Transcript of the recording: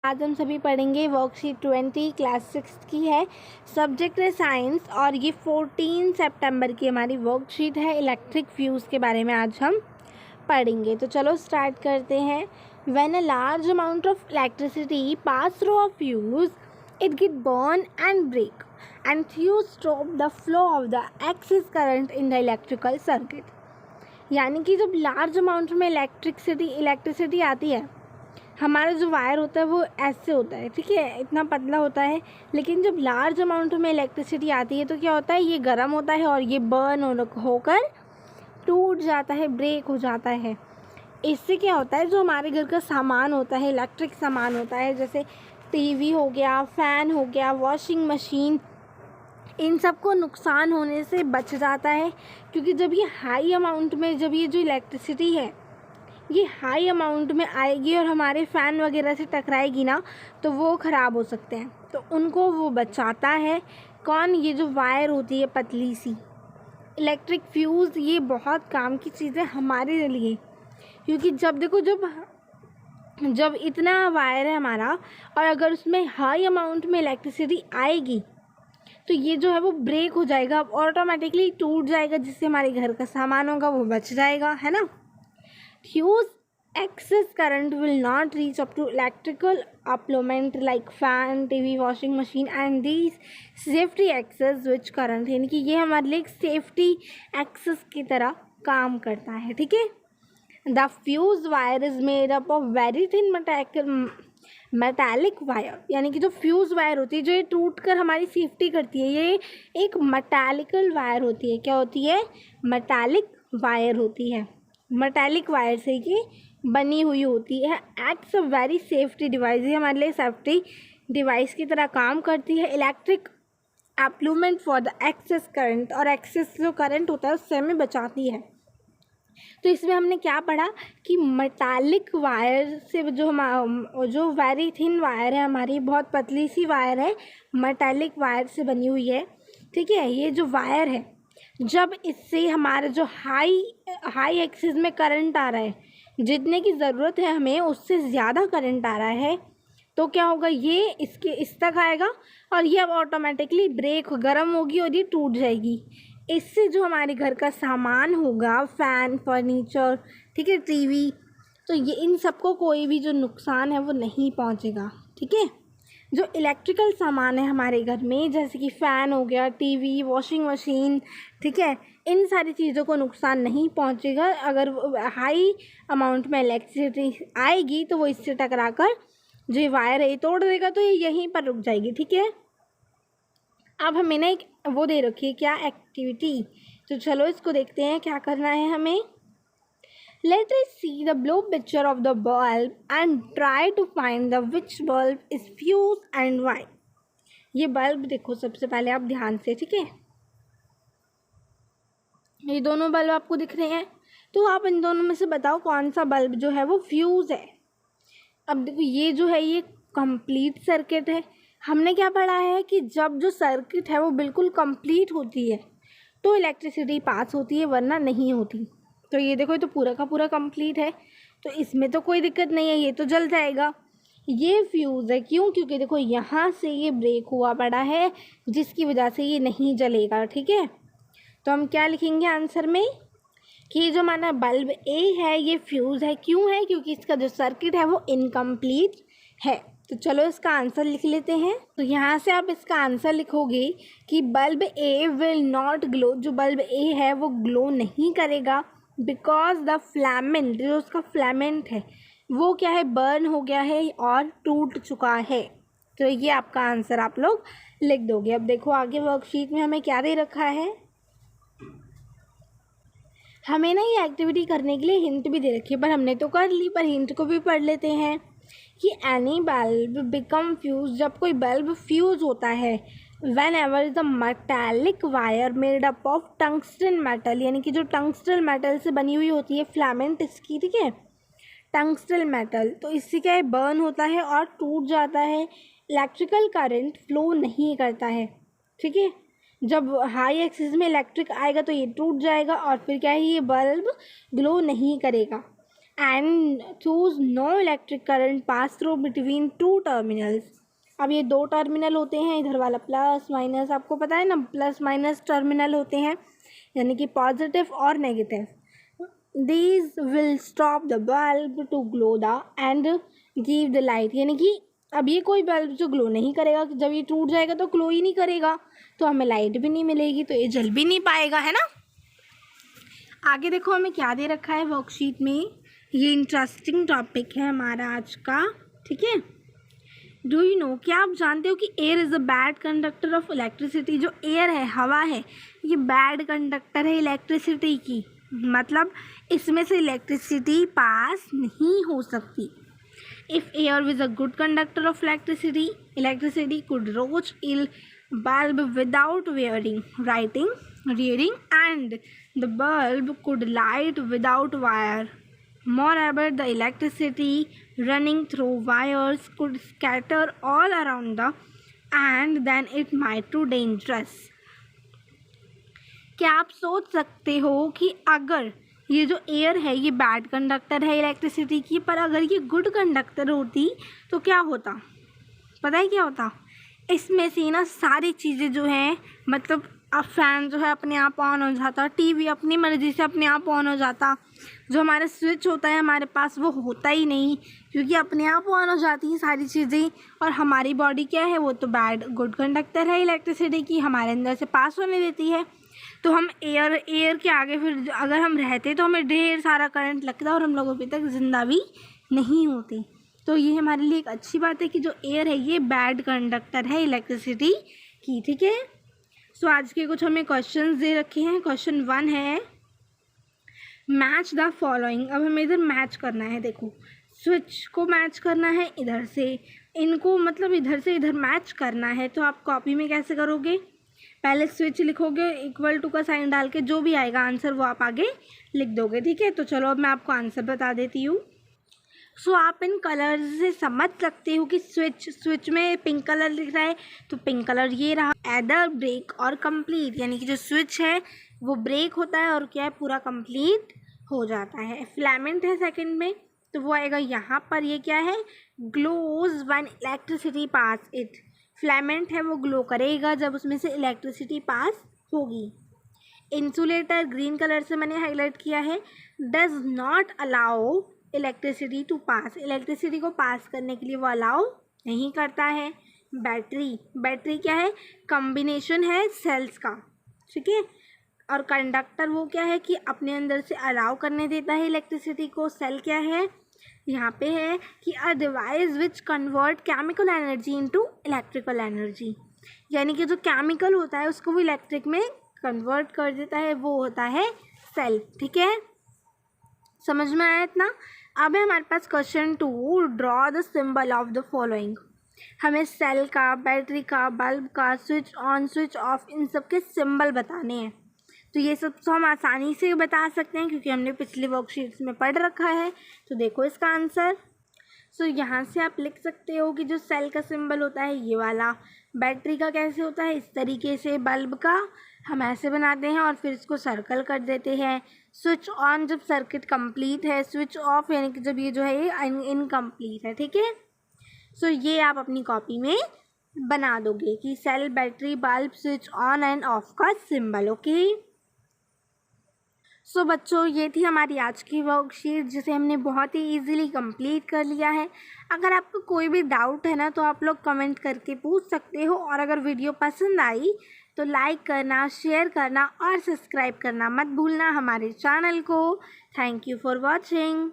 आज हम सभी पढ़ेंगे वर्कशीट 20 क्लास 6 की है। सब्जेक्ट है साइंस और ये 14 सितंबर की हमारी वर्कशीट है। इलेक्ट्रिक फ्यूज़ के बारे में आज हम पढ़ेंगे। तो चलो स्टार्ट करते हैं। When a large amount of electricity pass through a fuse it get burn and break and fuse stop the flow of the excess current in the electrical circuit. यानी कि जब लार्ज अमाउंट में electricity आती है, हमारा जो wire होता है वो ऐसे होता है, ठीक है, इतना पतला होता है। लेकिन जब लार्ज अमाउंट में इलेक्ट्रिसिटी आती है तो क्या होता है, ये गर्म होता है और ये बर्न होकर टूट जाता है, ब्रेक हो जाता है। इससे क्या होता है, जो हमारे घर का सामान होता है, इलेक्ट्रिक सामान होता है, जैसे टीवी हो गया, फ़ैन हो गया, वॉशिंग मशीन, इन सबको नुकसान होने से बच जाता है। क्योंकि जब ये हाई अमाउंट में, जब ये जो इलेक्ट्रिसिटी है ये हाई अमाउंट में आएगी और हमारे फ़ैन वगैरह से टकराएगी ना, तो वो ख़राब हो सकते हैं। तो उनको वो बचाता है कौन, ये जो वायर होती है पतली सी इलेक्ट्रिक फ्यूज़। ये बहुत काम की चीज़ है हमारे लिए, क्योंकि जब देखो, जब इतना वायर है हमारा और अगर उसमें हाई अमाउंट में इलेक्ट्रिसिटी आएगी तो ये जो है वो ब्रेक हो जाएगा, ऑटोमेटिकली टूट जाएगा, जिससे हमारे घर का सामान होगा वो बच जाएगा, है ना। Fuse excess current will not reach up to electrical applement like fan, TV, washing machine and these safety access which current, यानी कि ये हमारे लिए सेफ्टी एक्सेस की तरह काम करता है, ठीक है। The fuse wire is made up of very thin metallic wire, यानी कि जो फ्यूज़ वायर होती है, जो ये टूट कर हमारी सेफ्टी करती है, ये एक मेटालिकल वायर होती है। क्या होती है? मेटालिक वायर होती है। मेटालिक वायर से ये बनी हुई होती है। Acts a very safety device, ये हमारे लिए सेफ्टी डिवाइस की तरह काम करती है। Electric equipment for the excess current, और एक्सेस जो करंट होता है उससे हमें बचाती है। तो इसमें हमने क्या पढ़ा कि मेटालिक वायर से जो वेरी थिन वायर है, हमारी बहुत पतली सी वायर है, मेटालिक वायर से बनी हुई है, ठीक है। ये जो वायर है, जब इससे हमारा जो हाई एक्सिस में करंट आ रहा है, जितने की ज़रूरत है हमें उससे ज़्यादा करंट आ रहा है, तो क्या होगा, ये इस तक आएगा और ये अब ऑटोमेटिकली ब्रेक गर्म होगी और ये टूट जाएगी। इससे जो हमारे घर का सामान होगा, फ़ैन, फर्नीचर, ठीक है, टीवी, तो ये इन सबको कोई भी जो नुकसान है वो नहीं पहुंचेगा, ठीक है। जो इलेक्ट्रिकल सामान है हमारे घर में, जैसे कि फ़ैन हो गया, टीवी, वॉशिंग मशीन, ठीक है, इन सारी चीज़ों को नुकसान नहीं पहुंचेगा। अगर हाई अमाउंट में इलेक्ट्रिसिटी आएगी तो वो इससे टकरा कर जो वायर है ये तोड़ देगा, तो ये यहीं पर रुक जाएगी, ठीक है। अब हमें ना एक वो दे रखी है, क्या, एक्टिविटी। तो चलो इसको देखते हैं क्या करना है हमें। Let us see the blue picture of the bulb and try to find the which bulb is fused and why. ये बल्ब देखो सबसे पहले आप ध्यान से, ठीक है, ये दोनों बल्ब आपको दिख रहे हैं, तो आप इन दोनों में से बताओ कौन सा बल्ब जो है वो फ्यूज़ है। अब देखो, ये जो है ये कंप्लीट सर्किट है। हमने क्या पढ़ा है कि जब जो सर्किट है वो बिल्कुल कंप्लीट होती है तो इलेक्ट्रिसिटी पास होती है, वरना नहीं होती। तो ये देखो, ये तो पूरा का पूरा कंप्लीट है, तो इसमें तो कोई दिक्कत नहीं है, ये तो जल जाएगा। ये फ्यूज़ है, क्यों? क्योंकि देखो यहाँ से ये ब्रेक हुआ पड़ा है, जिसकी वजह से ये नहीं जलेगा, ठीक है। तो हम क्या लिखेंगे आंसर में कि जो हमारा बल्ब ए है ये फ्यूज़ है। क्यों है? क्योंकि इसका जो सर्किट है वो इनकम्प्लीट है। तो चलो इसका आंसर लिख लेते हैं। तो यहाँ से आप इसका आंसर लिखोगे कि bulb A will not glow, जो बल्ब ए है वो ग्लो नहीं करेगा, बिकॉज द फ्लैमेंट, जो उसका फ्लैमेंट है वो क्या है, बर्न हो गया है और टूट चुका है। तो ये आपका आंसर आप लोग लिख दोगे। अब देखो आगे वर्कशीट में हमें क्या दे रखा है। हमें ना ये एक्टिविटी करने के लिए हिंट भी दे रखी है, पर हमने तो कर ली, पर हिंट को भी पढ़ लेते हैं कि एनी बल्ब बिकम फ्यूज, जब कोई बल्ब फ्यूज होता है, when ever is the metallic wire made up of tungsten metal, यानी कि जो टंगस्टन मेटल से बनी हुई होती है फिलामेंट इसकी, ठीक है, टंगस्टन मेटल, तो इससे क्या है, बर्न होता है और टूट जाता है, इलेक्ट्रिकल करंट फ्लो नहीं करता है, ठीक है। जब हाई एक्सिस में इलेक्ट्रिक आएगा तो ये टूट जाएगा और फिर क्या है, ये बल्ब ग्लो नहीं करेगा। And choose no electric current pass through between two terminals. अब ये दो टर्मिनल होते हैं, इधर वाला प्लस माइनस, आपको पता है ना प्लस माइनस टर्मिनल होते हैं, यानी कि पॉजिटिव और negative. These will stop the bulb to glow the end give the light, यानी कि अब ये कोई बल्ब जो ग्लो नहीं करेगा, जब ये टूट जाएगा तो ग्लो ही नहीं करेगा, तो हमें लाइट भी नहीं मिलेगी, तो ये जल भी नहीं पाएगा, है ना। आगे देखो हमें क्या दे रखा है वर्कशीट में, ये इंटरेस्टिंग टॉपिक है हमारा आज का, ठीक है। डू यू नो, क्या आप जानते हो कि air is a bad conductor of electricity. जो एयर है, हवा है, ये बैड कंडक्टर है इलेक्ट्रिसिटी की, मतलब इसमें से इलेक्ट्रिसिटी पास नहीं हो सकती। If air is a good conductor of electricity, electricity could reach ill bulb without reading and the bulb could light without wire. Moreover, the electricity running through wires could scatter all around and then it might be dangerous. क्या आप सोच सकते हो कि अगर ये जो air है ये बैड कंडक्टर है इलेक्ट्रिसिटी की, पर अगर ये गुड कंडक्टर होती तो क्या होता, पता है क्या होता। इसमें से ना सारी चीज़ें जो हैं, मतलब अब फ़ैन जो है अपने आप ऑन हो जाता, टीवी अपनी मर्ज़ी से अपने आप ऑन हो जाता, जो हमारा स्विच होता है हमारे पास वो होता ही नहीं, क्योंकि अपने आप ऑन हो जाती हैं सारी चीज़ें। और हमारी बॉडी क्या है, वो तो गुड कंडक्टर है इलेक्ट्रिसिटी की, हमारे अंदर से पास होने देती है। तो हम एयर के आगे फिर अगर हम रहते तो हमें ढेर सारा करंट लगता और हम लोग अभी तक ज़िंदा भी नहीं होते। तो ये हमारे लिए एक अच्छी बात है कि जो एयर है ये बैड कंडक्टर है इलेक्ट्रिसिटी की, ठीक है। सो आज के कुछ हमें क्वेश्चंस दे रखे हैं। क्वेश्चन 1 है मैच द फॉलोइंग। अब हमें इधर मैच करना है, देखो स्विच को मैच करना है इधर से, इनको मतलब इधर से इधर मैच करना है। तो आप कॉपी में कैसे करोगे, पहले स्विच लिखोगे, इक्वल टू का साइन डाल के जो भी आएगा आंसर वो आप आगे लिख दोगे, ठीक है। तो चलो अब मैं आपको आंसर बता देती हूँ। सो आप इन कलर से समझ सकते हो कि स्विच में पिंक कलर लिख रहा है तो पिंक कलर ये रहा, एदर ब्रेक और कंप्लीट, यानी कि जो स्विच है वो ब्रेक होता है और क्या है पूरा कंप्लीट हो जाता है। फिलामेंट है सेकंड में, तो वो आएगा यहाँ पर, ये क्या है, glows when electricity pass it. Filament है वो ग्लो करेगा जब उसमें से इलेक्ट्रिसिटी पास होगी। इंसुलेटर ग्रीन कलर से मैंने हाईलाइट किया है, does not allow electricity to pass, electricity को पास करने के लिए वो अलाउ नहीं करता है। बैटरी क्या है, कॉम्बिनेशन है सेल्स का, ठीक है। और कंडक्टर वो क्या है कि अपने अंदर से अलाउ करने देता है इलेक्ट्रिसिटी को। सेल क्या है, यहाँ पे है कि a device which convert chemical energy into electrical energy, यानी कि जो केमिकल होता है उसको वो इलेक्ट्रिक में कन्वर्ट कर देता है, वो होता है सेल, ठीक है। समझ में आया इतना। अब है हमारे पास question 2, draw the symbol of the following. हमें सेल का, बैटरी का, बल्ब का, स्विच ऑन स्विच ऑफ, इन सब के सिंबल बताने हैं। तो ये सब तो हम आसानी से बता सकते हैं क्योंकि हमने पिछले वर्कशीट्स में पढ़ रखा है। तो देखो इसका आंसर। सो यहाँ से आप लिख सकते हो कि जो सेल का सिंबल होता है ये वाला, बैटरी का कैसे होता है इस तरीके से, बल्ब का हम ऐसे बनाते हैं और फिर इसको सर्कल कर देते हैं। स्विच ऑन जब सर्किट कंप्लीट है, स्विच ऑफ यानी कि जब ये जो है ये इनकम्प्लीट है, ठीक है। सो ये आप अपनी कॉपी में बना दोगे कि cell, battery, bulb, switch on and off का सिंबल, ओके। सो बच्चों ये थी हमारी आज की वर्कशीट जिसे हमने बहुत ही इजीली कंप्लीट कर लिया है। अगर आपको कोई भी डाउट है ना तो आप लोग कमेंट करके पूछ सकते हो, और अगर वीडियो पसंद आई तो लाइक करना, शेयर करना और सब्सक्राइब करना मत भूलना हमारे चैनल को। Thank you for watching.